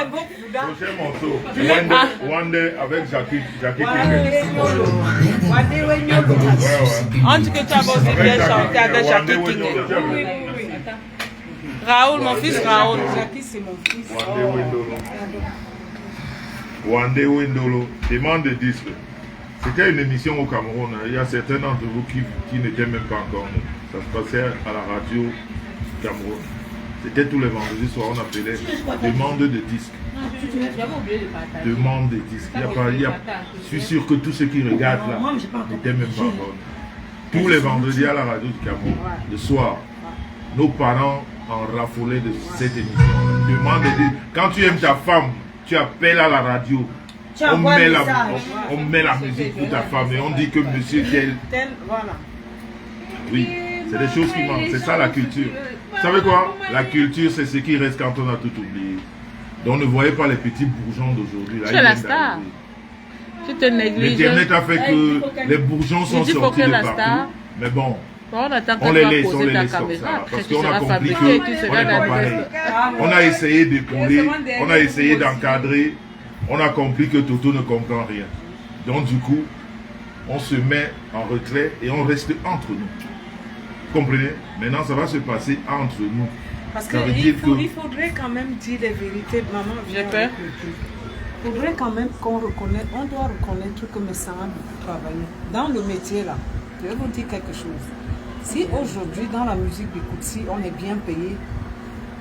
Prochain morceau. One Day avec Jackie Keke. On dit que tu as aussi bien chanté avec Jackie King. Raoul, mon fils Raoul. Jackie, c'est mon fils. Wande Wendolo, demande de disques. C'était une émission au Cameroun. Il y a certains d'entre vous qui n'étaient même pas encore nés. Ça se passait à la radio Cameroun. C'était tous les vendredis soirs, on appelait demande de disques. Demande de disques. Je suis sûr que tous ceux qui regardent là n'étaient même pas encore nés. Tous les vendredis à la radio du Cameroun, le soir, nos parents en raffolaient de cette émission. Demande de disques. Quand tu aimes ta femme, tu appelles à la radio. On met la musique pour ta femme et on dit que monsieur tel. Voilà. Oui, c'est des choses qui manquent. C'est ça la culture. Vous savez quoi? La culture, c'est ce qui reste quand on a tout oublié. Donc ne voyez pas les petits bourgeons d'aujourd'hui. Tu es la star. Tu te négliges. L'internet a fait que les bourgeons sont sortis de partout. Mais bon, on les laisse comme ça. Parce qu'on a compris qu'on n'est pas pareil. On a essayé d'épauler, on a essayé d'encadrer. On a compris que Toto ne comprend rien. Donc du coup, on se met en retrait et on reste entre nous. Vous comprenez? Maintenant, ça va se passer entre nous. Parce qu'il faudrait quand même dire les vérités. Maman, j'ai peur. Il faudrait quand même qu'on reconnaisse, on doit reconnaître que mes sœurs ont beaucoup travaillé. Dans le métier là, je vais vous dire quelque chose. Si aujourd'hui, dans la musique Bikutsi, on est bien payé,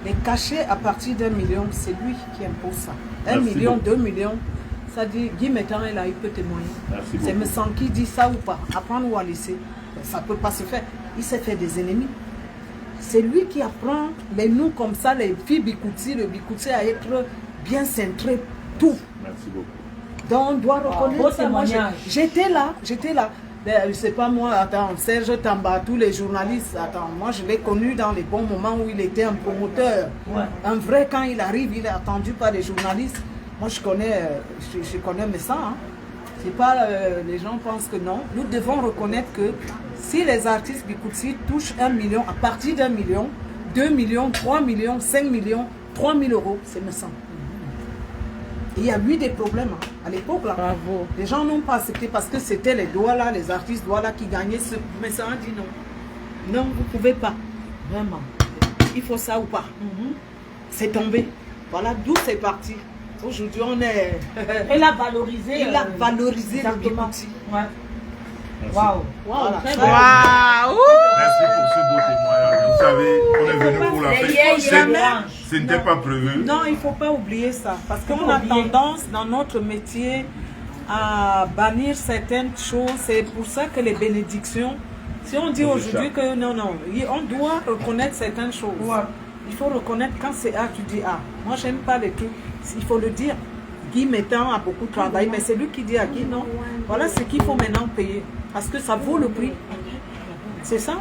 les cachets à partir d'1 million, c'est lui qui impose ça. 1 million, 2 millions, ça dit, Guy Métan est là, il peut témoigner. C'est Messan qui dit ça ou pas, apprendre ou à laisser. Ça ne peut pas se faire. Il s'est fait des ennemis. C'est lui qui apprend les noms comme ça, les filles Bikutsi, le Bikutsi à être bien centré, tout. Merci beaucoup. Donc on doit reconnaître ça. Moi, j'étais là. Je ne sais pas moi, attends, Serge Tamba, tous les journalistes, attends, moi je l'ai connu dans les bons moments où il était un promoteur. Ouais. Un vrai, quand il arrive, il est attendu par les journalistes. Moi je connais mes sangs. Hein. C'est pas, les gens pensent que non. Nous devons reconnaître que si les artistes Bikutsi touchent 1 million, à partir d'1 million, 2 millions, 3 millions, 5 millions, 3 000 euros, c'est mes sangs. Il y a eu des problèmes hein. À l'époque là. Bravo. Les gens n'ont pas accepté parce que c'était les Douala, les artistes Douala qui gagnaient ce. Mais ça a dit non. Non, vous ne pouvez pas. Vraiment. Il faut ça ou pas. C'est tombé. Voilà d'où c'est parti. Aujourd'hui on est. Il a valorisé. Il a valorisé le Bikutsi. Ouais. Waouh. Voilà. Merci pour ce beau témoignage. Vous savez, on est venu pour la fête. Ce n'était pas prévu. Non, il ne faut pas oublier ça. Parce qu'on a tendance dans notre métier à bannir certaines choses. C'est pour ça que les bénédictions, si on dit aujourd'hui que non, on doit reconnaître certaines choses. Ouais. Il faut reconnaître quand c'est A, tu dis A. Moi, je n'aime pas les trucs. Il faut le dire. Guy Métan a beaucoup travaillé, mais c'est lui qui dit à Guy non. Voilà ce qu'il faut maintenant payer. Parce que ça vaut le prix. C'est ça.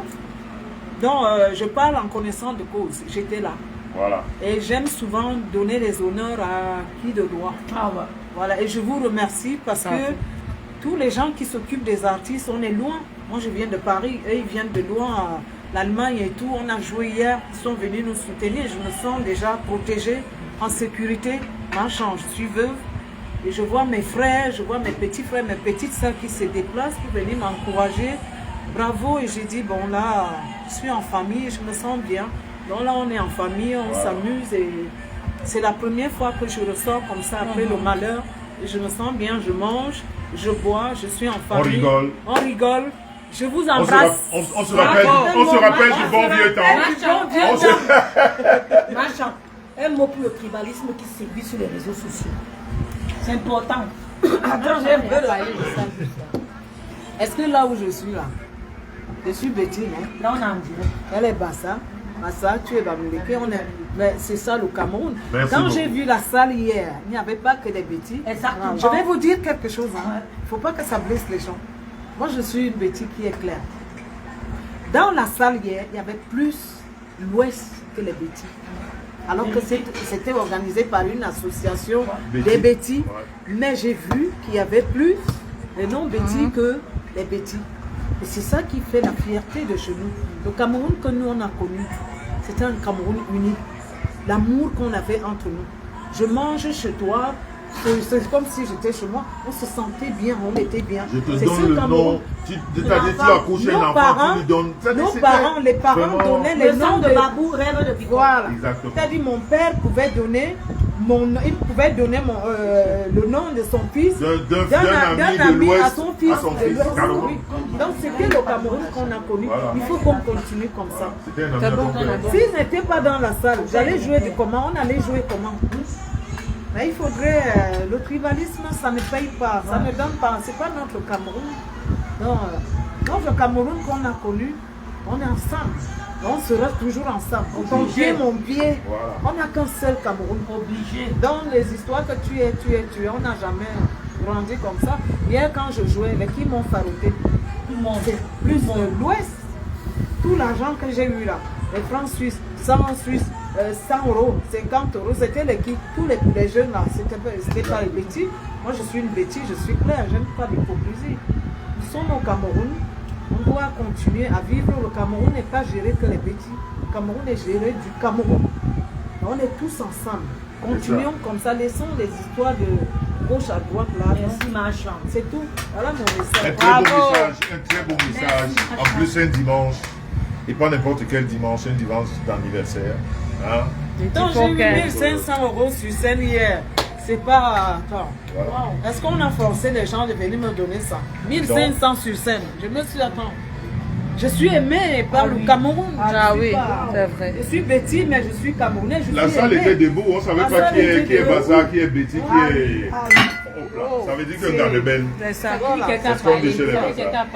Donc, je parle en connaissance de cause. J'étais là. Voilà. Et j'aime souvent donner les honneurs à qui de droit. Ah ouais. Voilà. Et je vous remercie parce que tous les gens qui s'occupent des artistes, on est loin. Moi, je viens de Paris. Eux, ils viennent de loin, l'Allemagne et tout. On a joué hier. Ils sont venus nous soutenir. Je me sens déjà protégée, en sécurité. Marchand, je suis veuve. Et je vois mes frères, je vois mes petits frères, mes petites soeurs qui se déplacent pour venir m'encourager. Bravo. Et j'ai dit, bon là, je suis en famille et je me sens bien. Donc là, on est en famille, on s'amuse et c'est la première fois que je ressors comme ça après le malheur. Et je me sens bien, je mange, je bois, je suis en famille. On rigole. Je vous embrasse. On se rappelle du bon vieux temps. Marchand, un mot pour le tribalisme qui sévit sur les réseaux sociaux. C'est important. Attends, j'ai un peu là. Est-ce que là où je suis là, je suis Betty, non? Là, on est en direct. Elle est Bassa. Bassa, tu es Bamileke. Mais c'est ça le Cameroun. Merci Quand beaucoup. j'ai vu la salle hier, il n'y avait pas que des Betty. Exactement. Je vais vous dire quelque chose. Il ne faut pas que ça blesse les gens. Moi, je suis une Betty qui est claire. Dans la salle hier, il y avait plus l'Ouest que les Betty. Alors que c'était organisé par une association des Betty. Mais j'ai vu qu'il y avait plus les non-Betty que les Betty. Et c'est ça qui fait la fierté de chez nous. Le Cameroun que nous on a connu, c'était un Cameroun uni. L'amour qu'on avait entre nous. je mange chez toi. C'est comme si j'étais chez moi. On se sentait bien, on était bien. Je te donne le nom. Tu accouches un enfant, tu lui donnes. Les parents donnaient les noms de Babou, rêve de Victor. Voilà. Exactement. C'est-à-dire mon père pouvait donner le nom de son fils d'un ami à son fils. Oui. Donc c'était le Cameroun qu'on a connu. Voilà. Il faut qu'on continue comme ça. S'ils n'étaient pas dans la salle, j'allais jouer du comment, on allait jouer comment. Mais il faudrait, le tribalisme, ça ne paye pas, ça ne donne pas, c'est pas notre Cameroun. Non, notre Cameroun qu'on a connu, on est ensemble. On sera toujours ensemble. Ton pied, mon pied, voilà. On n'a qu'un seul Cameroun. Obligé. Dans les histoires que tu es, on n'a jamais grandi comme ça. Hier, quand je jouais, les qui m'ont farouté, plus l'Ouest, tout l'argent que j'ai eu là, les francs suisses, 100 suisses, 100 €, 50 €, c'était l'équipe, tous les jeunes là, c'était pas les bêtises. Moi je suis une bêtise, je suis claire, je n'aime pas l'hypocrisie. Nous sommes au Cameroun, on doit continuer à vivre. Le Cameroun n'est pas géré que les bêtises, le Cameroun est géré du Cameroun. On est tous ensemble, continuons comme ça, laissons les histoires de gauche à droite là. Merci ma chance. C'est tout, voilà mon message. Un très beau message, en plus un dimanche. Et pas n'importe quel dimanche, un dimanche d'anniversaire. Hein? Donc j'ai eu 1500 € sur scène hier. C'est pas... Attends. Voilà. Wow. Est-ce qu'on a forcé les gens de venir me donner ça? 1500 sur scène. Je me suis attends. Je suis aimé par le Cameroun. Ah oui, c'est vrai. Je suis Betty, mais je suis Camerounais. La salle était debout, on ne savait pas qui est Baza, qui est Betty, qui est... Ça veut dire que dans le bel. C'est ça. C'est ce qu'on dit chez les Baza.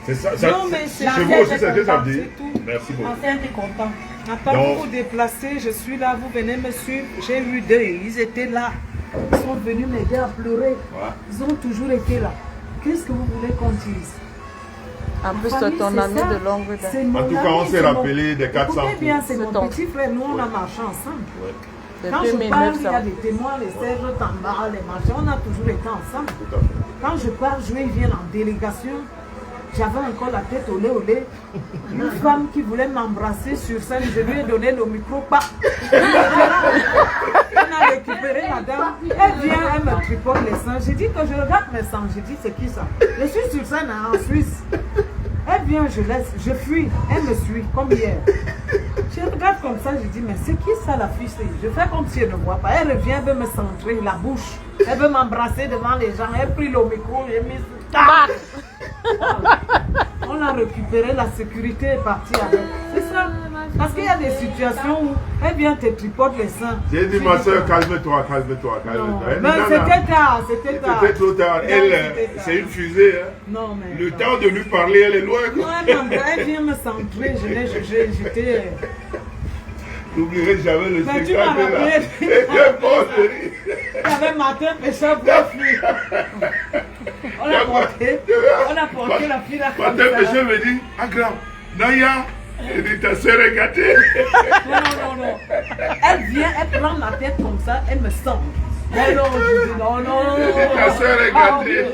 C'est ça. Non, mais c'est chez vous aussi, c'est ce que ça veut dire. Merci beaucoup. Enfin, t'es content. On n'a pas beaucoup déplacé, je suis là, vous venez me suivre. J'ai eu deux, ils étaient là. Ils sont venus m'aider à pleurer. Ouais. Ils ont toujours été là. Qu'est-ce que vous voulez qu'on dise? En plus, c'est ton ami de longue date. En tout cas, on s'est rappelé des 400 coups. Bien, c'est mon petit frère, nous on a marché ensemble. Ouais. Quand je parle, il y a des témoins, les Serge Tambara, les marchés, on a toujours été ensemble. Quand je pars jouer, ils viennent en délégation. J'avais encore la tête au lait au lait. Une femme qui voulait m'embrasser sur scène, je lui ai donné le micro. On a récupéré la dame. Elle vient, elle me tripote les seins. J'ai dit que je regarde mes seins. J'ai dit, c'est qui ça? Je suis sur scène en Suisse. Elle vient, je laisse, je fuis. Elle me suit, comme hier. Je regarde comme ça, je dis, mais c'est qui ça la fille? Je fais comme si elle ne voit pas. Elle revient, elle veut me centrer la bouche. Elle veut m'embrasser devant les gens. Elle a pris le micro, j'ai mis... On a récupéré, la sécurité est partie avec. C'est ça. Parce qu'il y a des situations où elle vient te tripote les seins. J'ai dit, ma soeur, calme-toi, calme-toi, calme-toi. Mais c'était tard, c'était tard. C'était trop tard. Elle, c'est une fusée. Hein. Non, mais. Le temps de lui parler, elle est loin. Non, elle vient me centrer. J'étais. N'oublierai jamais le spectacle. Tu m'as rappelé. Il y avait Martin Pécheur pour la fille. On a porté la fille là. Martin Pécheur me dit, ah grave, Naya, elle dit ta soeur est gâtée. Non. Elle vient, elle prend ma tête comme ça, elle me sent. Non, je dis non. Ta soeur est gâtée.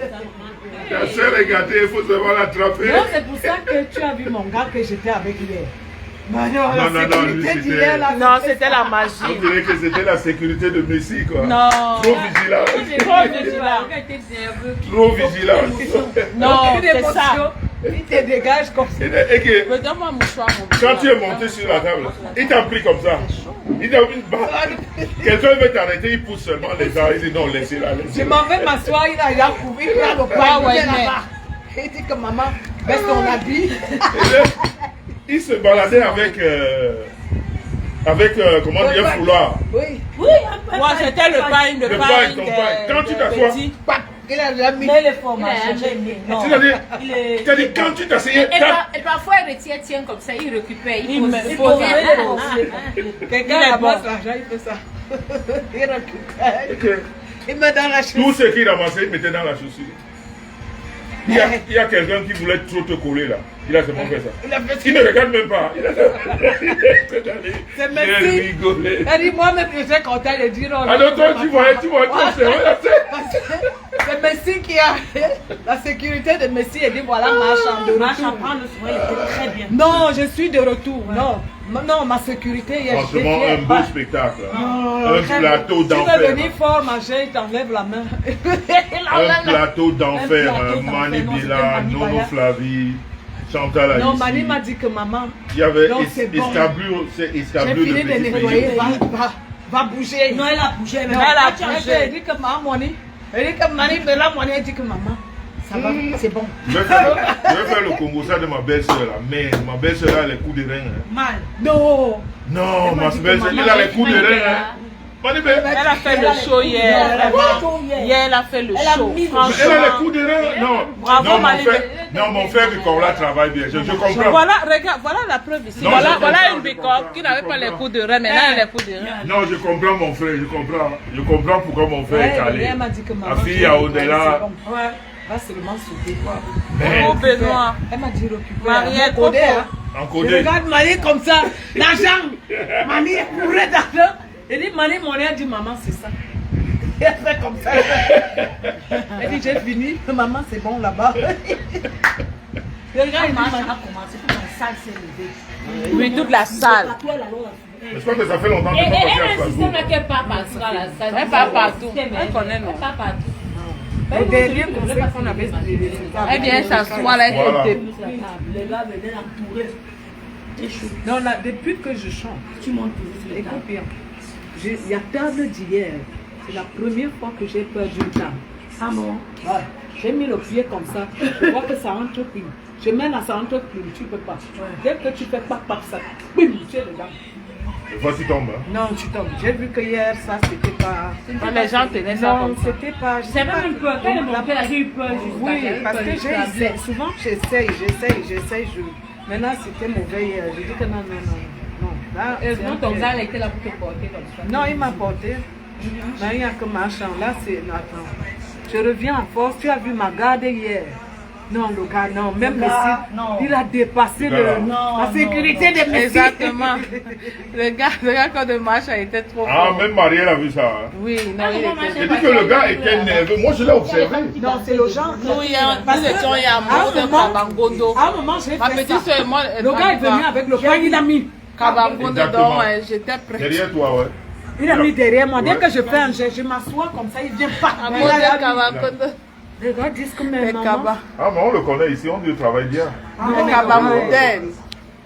Ta soeur est gâtée, il faut savoir l'attraper. Non, c'est pour ça que tu as vu mon gars que j'étais avec hier. Non, c'était la magie. On dirait que c'était la sécurité de Messi, quoi. Non. Trop vigilant. Trop vigilant. Non, c'est ça. Il te dégage comme ça. Donne-moi un mouchoir. Quand tu es monté sur la table, il t'a pris comme ça. Il t'a mis quelqu'un veut t'arrêter, il pousse seulement les gens. Il dit non, laissez-la. Je m'en vais m'asseoir, il a couru, il a le poids, là-bas. Il dit que maman, baisse ton habit. Il se baladait avec comment dire, un foulard. Oui. Moi, c'était le pain. Quand tu t'assois, il a jamais mis. Mais les fromages, tu as dit, quand tu t'asseyais. Et parfois, il retient comme ça, il récupère. Il faut quelqu'un ramasse l'argent, il fait ça. Il récupère. Il met dans la chaussure. Tout ce qu'il ramassait, il mettait dans la chaussure. Il y a quelqu'un qui voulait trop te coller là. Il a seulement fait ça. Il ne regarde même pas. C'est Messi. Rigolé. Elle dit moi-même je suis content de dire. Ah non, toi tu vois, c'est Messi qui a la sécurité de Messi et dit voilà marchand de retour. Prendre le soin, il était très bien. Non, je suis de retour. Non, Non, ma sécurité hier. Franchement, un beau spectacle. Un plateau d'enfer. Tu veux venir fort manger, il t'enlève la main. Un plateau d'enfer. Mani Bila, Nono Flavie, Chantal Aïssi. Non, Mani m'a dit que maman. Il y avait Escabio. Escabio J'ai fini de nettoyer. Va bouger. Non, elle a bougé. Elle a bougé. Elle dit que maman, elle dit que Mani Bila, elle dit que maman. Ça va, c'est bon. Je vais faire le Congo ça de ma belle-sœur là. Mais ma belle-sœur a les coups de rein. Mal. Non. Non, ma belle-sœur, elle a les coups de rein. Elle a fait le show hier. Hier, elle a fait le show. Elle a les coups de rein. Non. Bravo, Non, mon frère Bicorla travaille bien. Je comprends. Voilà, regarde, voilà la preuve ici. Voilà une Bicorla qui n'avait pas les coups de rein. Maintenant, elle a les coups de rein. Non, je comprends mon frère. Je comprends pourquoi mon frère est calé. Elle m'a dit que maman. La fille à au-delà. Ouais. Va seulement sauter. Oh, Benoît. Elle m'a dit récupérer. Mariette, Encodé. Encodé. Regarde Marie comme ça. L'argent. Mani est bourrée d'argent. Elle dit Mani, mon elle dit maman, c'est ça. Elle fait comme ça. Elle dit j'ai fini. Maman, c'est bon là-bas. Regarde, maman a commencé pour la salle s'est levée. Oui, toute la salle. Je crois que ça fait longtemps que je Et n'ai pas elle a un passé à système Strasbourg. qu'elle part partout à la salle. Elle part partout. Elle connaît, non? Elle part partout. Le dernier conseil qu'on avait donné. Elle vient s'asseoir là, Voilà. elle Les gars venaient l'entourer. Non, là, depuis que je chante, Tu montes toujours sur les écoute bien. Il y a table d'hier. C'est la première fois que j'ai perdu une table. Ah bon? Ouais. J'ai mis le pied comme ça. Je vois que ça entre pile. Je mets là, ça entre pile. Tu peux pas. Dès que tu fais pas ça, bim, tu es dedans. Des fois, tu tombes. Hein. Non, tu tombes. J'ai vu que hier, ça, c'était pas. Les gens tenaient ça Non, comme ça. c'était pas. J'avais même peur. Quand elle est montée là, j'ai eu peur. Oui, parce que j'essaie. Souvent, j'essaye. Maintenant, c'était mauvais hier. J'ai dit que non. Là, c'est un Ton peu- gars était là pour te porter comme ça. Non, il m'a porté. Mais il n'y a que ma chambre. Là, c'est. Attends. Je reviens en force. Tu as vu ma garde hier. Non, le gars, non. Même le site, non. il a dépassé la sécurité des messieurs. Exactement. Le gars, quand le match a été trop Ah, fort. même Marielle a vu ça. Hein. Oui, non, il J'ai était. dit que le gars était nerveux. Moi, je l'ai observé. Non, c'est le genre. Nous, il y a Mousse Kabangondo. À un moment, j'ai Ma fait petite ça. soeur et moi, Le gars est venu avec le pain, il a mis. Kabangondo, Exactement. donc j'étais prête. Derrière toi, ouais. Il a mis derrière moi. Dès Ouais. que je fais un geste, je m'assois comme ça, il vient pas. À cause de Kabangondo. Les gars disent que mes Le mamans. Kaba. Ah, mais on le connaît ici, on dit qu'il travaille bien. Le Kaba modèle.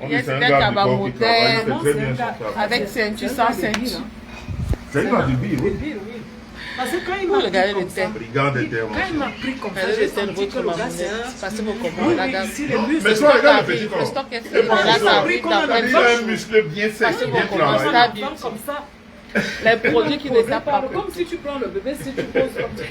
On dit Yes, que c'est un c'était gars Kaba du corps qui travaille, il modèle. fait très bien son travail. Avec ceinture, sans ceinture. C'est un gars du bill, oui. Parce que quand il Vous m'a regardez pris le comme ça, thème. Brigand quand il d'intervention. m'a pris comme ça, Regardez j'ai le thème, senti que votre le gars maman. c'est un. Passez vos Oui, commandes, la dame. ici les muscles. Mais toi, regarde le petit Le corps. stock est Et fait. pour Là, ça, ça arrive qu'on a d'après il le a un muscle bien sec, Passez bien vos commandes, travaillé. ça. Comme ça. Les produits qui ne Posé tapent par pas. le- Comme si tu prends le bébé, si tu poses comme ça.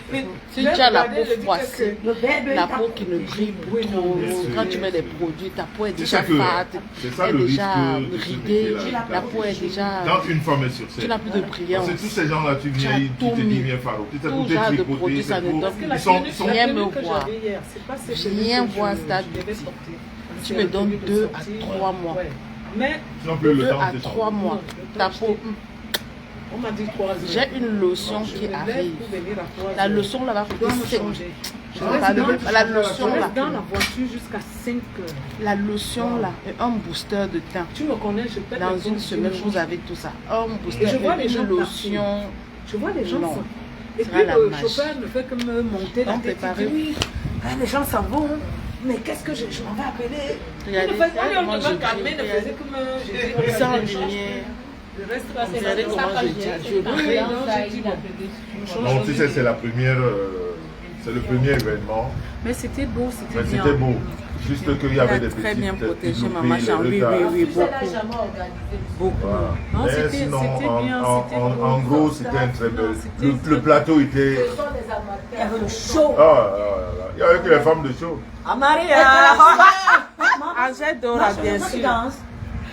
Si tu as la peau froissée, Le bébé, la peau qui ne brille plus trop, Bien sûr. quand tu mets des produits, ta peau est C'est déjà ça que- fade, c'est ça elle le est risque déjà de ce ridée, métier-là. la peau est déjà... Quand une femme est sur scène. Tu n'as plus de brillance. Parce que tous ces gens-là, tu viens, Tu as tu tout te dis, mis. viens Faro. Tu t'as Tout tout est genre de tripoté, produits, ça c'est ne beau. donne Ils sont... Viens La me tenue que voir. j'avais hier, c'est pas ces Viens tenues que voir je Stade devais Beauty. porter. Tu C'est me un donnes début de 2 à sortie. 3 mois. Ouais. Mais Tu n'as plus le 2 temps à de 3 mois. Ta peau... on m'a dit 3 heures. J'ai une lotion Je qui me lève arrive. pour venir à 3 La heures. lotion là va Je dois coûter me 5. changer. Je sais pas, la lotion Je là. reste dans la voiture jusqu'à 5 heures. La lotion là est un booster de teint. Tu me connais, je pète Dans les une plombs, semaine, je vous avez tout ça. Un booster, Et je vois les gens une lotion. Je vois les gens Non. s'en- Et Ce puis sera la le magie. chauffeur ne fait que me monter la Donc, tête. préparez-vous. Il dit, oui, ah, les gens s'en vont. Mais qu'est-ce que je m'en vais appeler? Regardez, Il ne faisait pas comment je calmer, ne brille, faisait que me... J'ai dit, Sans je change. lumière. Le reste, Regardez comment je dis. Donc, tu sais, c'est la première... c'est le premier événement. Mais c'était beau, Mais c'était bien. c'était beau. Juste qu'il y avait des Elle a petites... très bien protégé loupés, Maman les Jean. Oui, retards. oui, beaucoup. Voilà. Non, Mais c'était- sinon, c'était bien, c'était beau. en gros, c'était un très bel... C'était Le plateau était... il y avait le show. Ah, là, là. Il n'y avait que les femmes de show. Ah, Maria! Angèle Dora, bien sûr.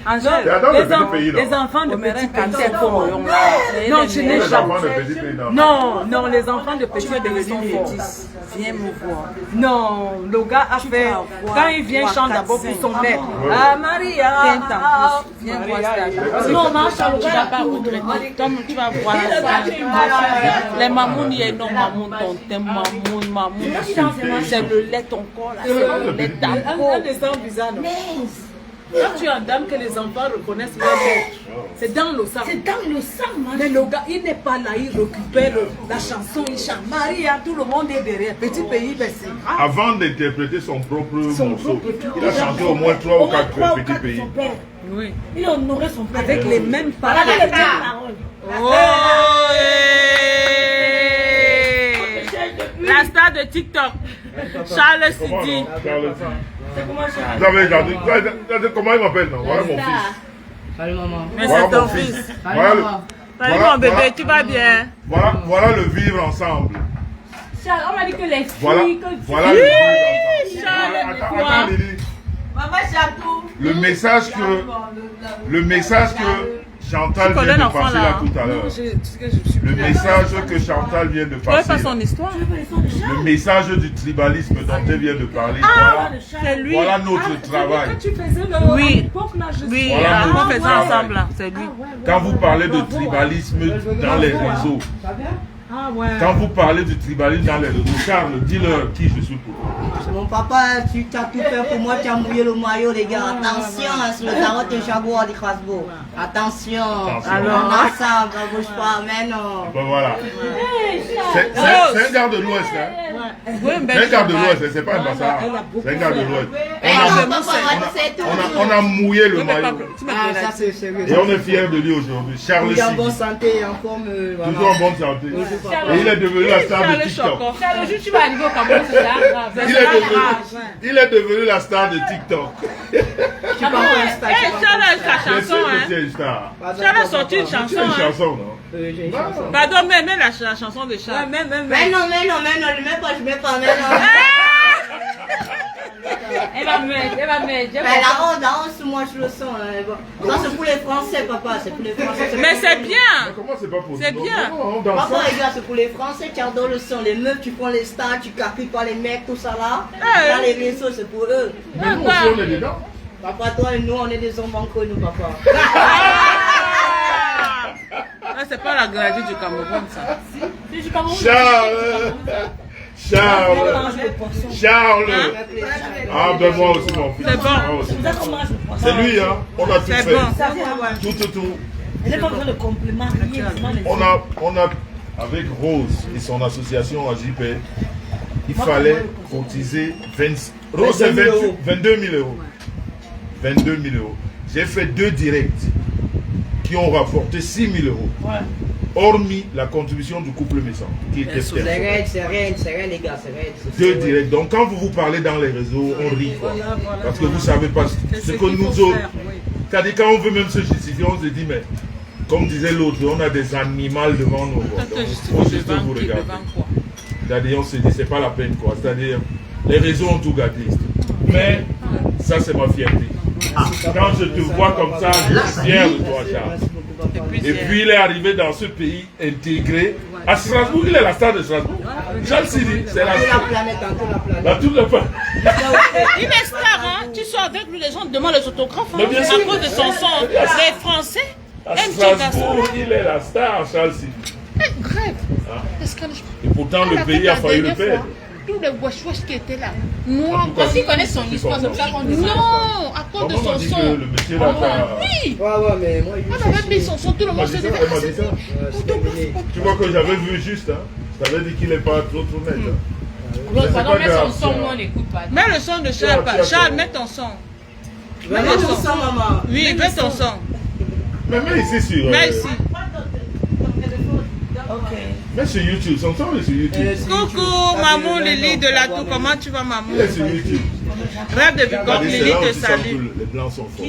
Angèle, C'est dans le les, petit pays, non? les enfants de Petit petit cancer pays. comme on Non, je Les n'ai jamais. enfants de petits pays, non. Non, non, les enfants de petit Tu es pays devenu sont forts. métis. Viens me voir. Non, le gars a fait. vas voir Quand il vient, il chante d'abord pour son mec. Ah, Maria! Viens t'en plus. Viens voir ça. Non, Macha, Tu vas pas regretter. Toi, tu vas voir ça. Les mamounes, il y a non mamoun ton thème, mamoun. C'est le lait ton corps là. C'est le lait ta peau. Un dessin bizarre, non? Quand tu es en dame, que les enfants reconnaissent leur maître. C'est dans le sang. C'est dans le sang, man. Mais le gars, il n'est pas là, il récupère la chanson, il chante. Maria, tout le monde est derrière. Petit pays, ben c'est grave. Avant d'interpréter son propre morceau, il a chanté au moins 3 ou 4 petits pays. Oui. Il a honoré son père. Avec les mêmes paroles. Avec les mêmes paroles. Oh, la star de TikTok, Charles Sidi. C'est comment ça? Vous avez regardé comment il m'appelle, non? Voilà mon fils. Salut maman. Mais Voilà c'est ton mon fils. fils. Voilà le, Salut mon bébé, tu vas bien? voilà le vivre ensemble. Charles, on m'a dit que les filles... Voilà, que- voilà le vivre ensemble. Charles, Attends, Lily. Maman Chatou. Le message que Chantal Tu connais vient de l'enfant, passer là, là hein? tout à l'heure. Le message que Chantal vient de Tu connais passer. pas son histoire? Le message du tribalisme dont elle vient de parler. C'est lui. Voilà notre travail. Quand tu faisais le Oui. l'époque là, je Oui, Voilà on notre fait ça travail. ensemble, là. C'est lui. Quand vous parlez de tribalisme dans les réseaux, Ah ouais. quand vous parlez du tribalisme dans les réseaux, Charles, dis-leur qui je suis pour toi. C'est mon papa, tu as tout fait pour moi, tu as mouillé le maillot, les gars. Attention, hein, sur le tarot de Chabois de Strasbourg. Attention. Alors, on a ça, on bouge pas, mais non. Ben voilà. C'est un gars de l'Ouest, hein. Oui, C'est un gars de l'Ouest, c'est pas un bâtard. C'est un gars de l'Ouest. On a mouillé le maillot. Ah, ça c'est sérieux. Et on est fiers de lui aujourd'hui. Charles Il est en bonne Sidi. santé, en forme. Voilà. Toujours en bonne santé. Et il est devenu la star de Charles TikTok. Choco. Charles, le jour où tu vas arriver au Cameroun, c'est ça grave. Il est devenu la star de TikTok. Eh, Charles a sa Bien chanson, sûr que hein. tu es une star. Charles a sorti une Tu as chanson, une hein. chanson, non? J'ai une chanson. Pardon, mais la chanson de Charles. Mais non, je mets pas, mais non. Elle va mettre, elle va mettre. Mais la honte, moi je le sens. Hein. Bon. Ça c'est pour les Français, papa, c'est pour les Français. Mais c'est bien. Mais comment c'est pas possible? C'est bien. Non, on danse Papa, ça. regarde, c'est pour les Français, tu adores le son. Les meufs, tu prends les stars, tu capilles pas les mecs, tout ça là. Dans les réseaux, c'est pour eux. Mais nous aussi, on est dedans. Papa, toi et nous, on est des hommes entre nous, papa. Là, c'est pas la gradue du Cameroun, ça. Charles. Ah ben moi aussi mon fils. C'est bon. Moi aussi. C'est lui, hein. On a tout C'est fait. bon. Tout. Elle n'est pas besoin de compliments, rien. On a, avec Rose et son association AJP, il fallait cotiser 20, Rose c'est 22 000 euros. 22 000 euros. J'ai fait 2 directs qui ont rapporté 6 000 euros. Hormis la contribution du couple Messan, qui était C'est rien, les gars, c'est rien. 2 directs. Donc quand vous vous parlez dans les réseaux, on rit. Quoi. Parce que vous ne savez pas ce que nous autres. C'est-à-dire quand on veut même se justifier, on se dit, mais comme disait l'autre, on a des animaux devant nous. Quoi. Donc, il faut juste vous regarder. C'est-à-dire on se dit, c'est pas la peine. Quoi. C'est-à-dire, les réseaux ont tout gâté. Mais ça, c'est ma fierté. Quand je te vois comme ça, je suis fier de toi, Charles. Et puis il est arrivé dans ce pays intégré. À Strasbourg, il est la star de Strasbourg. Charles Sidi, c'est la star. Toute la planète. Il est star, hein. Tu sors avec lui, les gens te demandent les autographes. Hein. Mais bien sûr. À cause de son son. Les Français À aiment ce garçon. Strasbourg, il est la star, Charles Sidi. Grève. Et pourtant, le pays a failli le perdre. Tous les wesh-wesh qui étaient là. Noirs. Parce qu'il connaît son histoire, c'est pour ça qu'on dit ça. Non, à cause de Maman m'a son dit son. que le monsieur là, Oui. Ouais, mais moi, On avait mis son son, tout le monde se disait. elle m'a dit ça. Tu vois que j'avais vu juste, hein. Je t'avais dit qu'il n'est pas trop net. Hein. L'autre, c'est pardon, pas mais son grave, son, ça. nous on n'écoute pas. Mets le son de Charles. Charles, mets ton son. Mets ton son, maman. Oui, mets ton son. Mais ici sur. Mets ici. Mais sur YouTube, son son est sur YouTube. Coucou, maman Lily de la Tour. Comment tu vas, maman? Il est sur YouTube. Rêve de Vicom, C'est Lily là où te tu sens que salue. les blancs sont forts.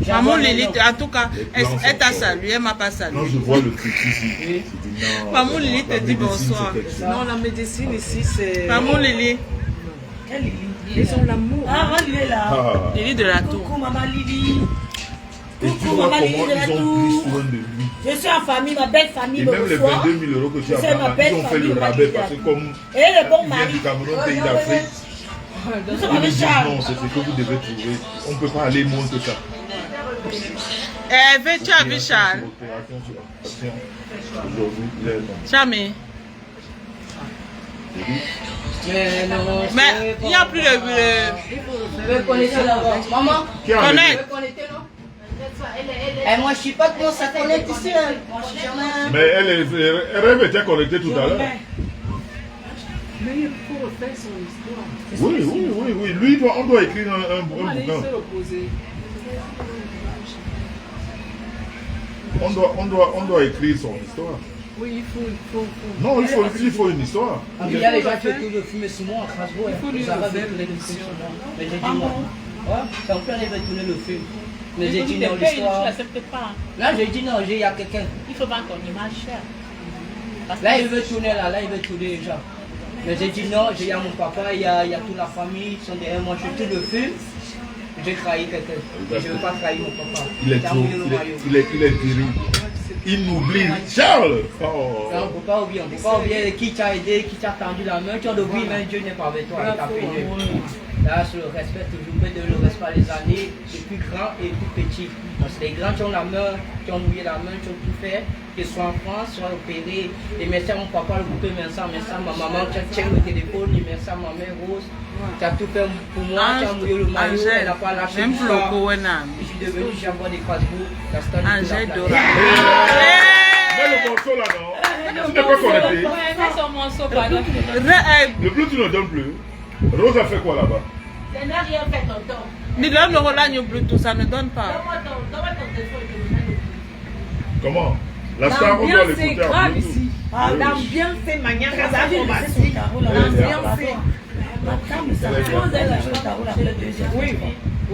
Maman Lily, en tout cas, elle t'a salué, elle m'a pas Quand salué. je vois le truc ici, je dis non. Maman Lily te la dit médecine, bonsoir. c'est quelque chose. Non, la médecine ici, c'est... Maman Lily, Ils ont l'amour. Ah, il est là. Ah. Lily de la Tour. Coucou, maman Lily. Et tu vois comment ils ont pris soin de lui. Je suis en famille, ma belle famille Et me même les reçoit. 22 000 euros que tu as C'est ma payé, belle ils ont fait famille, le ma rabais belle parce que famille. comme Et le bon il vient mari. du Cameroun, pays d'Afrique, Nous sommes ils avec disent Charles. non, c'est ce que vous devez trouver. On ne peut pas aller moins que ça. Tu as vu Charles? Opération sur opération. Aujourd'hui, il est non. Jamais. J'ai dit, Mais il n'y a plus de... Je veux connecter là-bas. Maman, Qui a enlevé? Connecte. connecter, non? Eh, moi, je sais pas comment ça connecte ici. Hein. Moi, je sais jamais. Mais elle était connectée tout à l'heure. Mais il faut refaire son histoire. Oui. Lui, on doit écrire un On va aller bouquin. se reposer. On doit écrire son histoire. Oui, il faut. Non, il faut une histoire. Il y a des gens qui autour de fumer Simon à Strasbourg. Il faut lui Ils avaient refaire tourné le film l'émission. sur moi. Mais j'ai dit non. Ouais, ça me fait aller tourner le film. Mais j'ai dit non, Tu l'histoire. n'acceptes pas. Là, j'ai dit non, il y a quelqu'un. Il faut vendre ton image chère. Là, il veut tourner là, il veut tourner déjà. Mais j'ai dit non, il y a mon papa, il y a toute la famille, ils sont derrière moi, je tourne le film. J'ai trahi quelqu'un. Et je ne veux pas trahir mon papa. Il est trop, il est terrible. Il m'oublie. Charles! Oh. Non, on ne peut pas oublier qui t'a aidé, qui t'a tendu la main. Tu as oublié, même Dieu n'est pas avec toi, il t'a peiné. Là, sur le respect, toujours mais de le respect les années, les plus grands et les plus petits. Parce que les grands qui ont la main, qui ont mouillé la main, qui ont tout fait, qu'ils soient en France, soit opérés. Et merci à mon papa, le groupe, merci à ma maman, qui tient le téléphone, et merci à ma mère Rose. Tu as tout fait pour moi, tu as mouillé le maillot, elle n'a pas lâché le choix. Je suis devenu champion de Strasbourg, Angèle Dora. Mais le morceau là, non? Tu n'es pas connecté. C'est son morceau, pardon. Le bleu, tu ne donnes plus. Rose a fait quoi là-bas? Ça n'a rien fait, tonton. Ni l'homme le Roland Bluetooth, ça ne donne pas. Donne-moi ton téléphone. Comment? La star, on doit L'ambiance est l'écouter en grave Bluetooth. ici. L'ambiance est maniaque. L'ambiance est...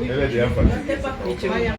Elle est bien fatiguée.